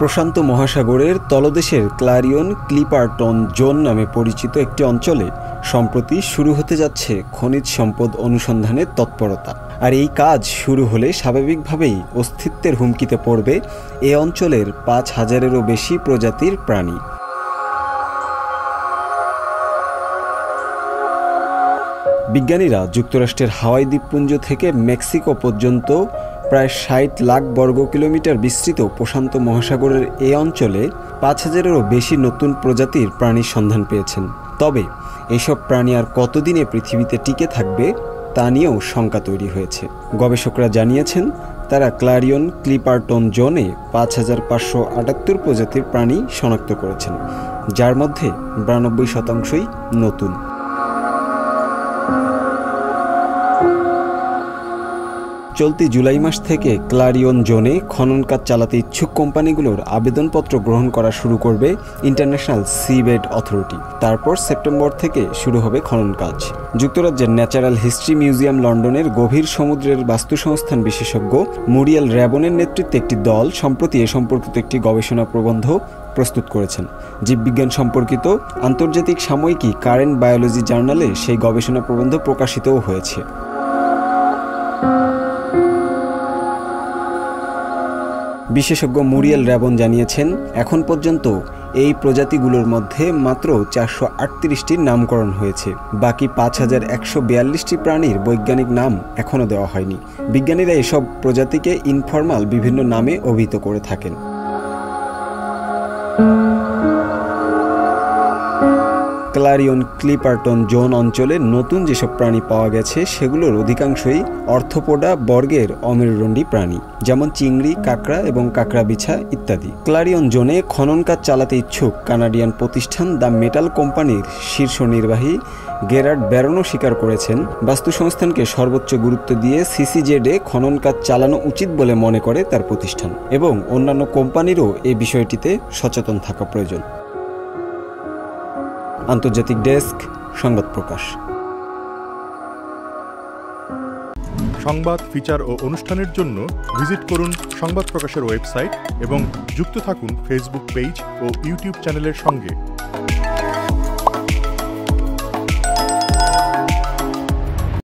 প্রশান্ত মহাসাগরের তলদেশের clarion ক্লিপারটন zone নামে পরিচিত একটি অঞ্চলে সম্প্রতি শুরু হতে যাচ্ছে খনিজ সম্পদ অনুসন্ধানের তৎপরতা। আর এই কাজ শুরু হলে স্বাভাবিকভাবেই অস্তিত্বের হুমকিতে পড়বে এ অঞ্চলের ৫,০০০-এরও বেশি প্রজাতির প্রাণী। বিজ্ঞানীরা যুক্তরাষ্ট্রের হাওয়াই দ্বীপপুঞ্জ থেকে মেক্সিকো পর্যন্ত প্রায় ৬০ লাখ বর্গ কিলোমিটার বিস্তৃত প্রশান্ত মহাসাগরের এই অঞ্চলে ৫,০০০-এরও বেশি নতুন প্রজাতির প্রাণীর সন্ধান পেয়েছেন। তবে এসব প্রাণী আর কতদিনে পৃথিবীতে টিকে থাকবে তা নিয়েও শঙ্কা তৈরি হয়েছে। গবেষকরা জানিয়েছেন তারা ক্লারিয়ন ক্লিপারটন জোনে ৫,৫৭৮ প্রজাতির প্রাণী শনাক্ত করেছেন, যার মধ্যে ৯২% নতুন। চলতি জুলাই মাস থেকে ক্লারিয়ন জোনে খনন কাজ চালাতে ইচ্ছুক কোম্পানিগুলোর আবেদনপত্র গ্রহণ করা শুরু করবে ইন্টারন্যাশনাল সিবেড অথরিটি। তারপর সেপ্টেম্বর থেকে শুরু হবে খনন কাজ। যুক্তরাজ্যের ন্যাচারাল হিস্ট্রি মিউজিয়াম লন্ডনের গভীর সমুদ্রের বাস্তু সংস্থান বিশেষজ্ঞ মুরিয়েল র্যাবনের নেতৃত্বে একটি দল সম্প্রতি এ সম্পর্কিত একটি গবেষণা প্রবন্ধ প্রস্তুত করেছেন। জীববিজ্ঞান সম্পর্কিত আন্তর্জাতিক সাময়িকী কারেন্ট বায়োলজি জার্নালে সেই গবেষণা প্রবন্ধ প্রকাশিতও হয়েছে। বিশেষজ্ঞ মুরিয়েল র্যাবন জানিয়েছেন এখন পর্যন্ত এই প্রজাতিগুলোর মধ্যে মাত্র ৪৩৮টির নামকরণ হয়েছে। বাকি ৫,১৪২টি প্রাণীর বৈজ্ঞানিক নাম এখনও দেওয়া হয়নি। বিজ্ঞানীরা এসব প্রজাতিকে ইনফরমাল বিভিন্ন নামে অভিহিত করে থাকেন। ক্লারিয়ন ক্লিপারটন জোন অঞ্চলে নতুন যেসব প্রাণী পাওয়া গেছে সেগুলোর অধিকাংশই অর্থোপোডা বর্গের অমেরুদণ্ডী প্রাণী, যেমন চিংড়ি, কাঁকড়া এবং কাঁকড়া বিছা ইত্যাদি। ক্লারিয়ন জোনে খনন কাজ চালাতে ইচ্ছুক কানাডিয়ান প্রতিষ্ঠান দ্য মেটাল কোম্পানির শীর্ষ নির্বাহী গেরার্ড ব্যারনও স্বীকার করেছেন বাস্তু সংস্থানকে সর্বোচ্চ গুরুত্ব দিয়ে সিসিজেডে খনন কাজ চালানো উচিত বলে মনে করে তার প্রতিষ্ঠান, এবং অন্যান্য কোম্পানিরও এই বিষয়টিতে সচেতন থাকা প্রয়োজন। আন্তর্জাতিক ডেস্ক, সংবাদ প্রকাশ। সংবাদ, ফিচার ও অনুষ্ঠানের জন্য ভিজিট করুন সংবাদ প্রকাশের ওয়েবসাইট এবং যুক্ত থাকুন ফেসবুক পেজ ও ইউটিউব চ্যানেলের সঙ্গে।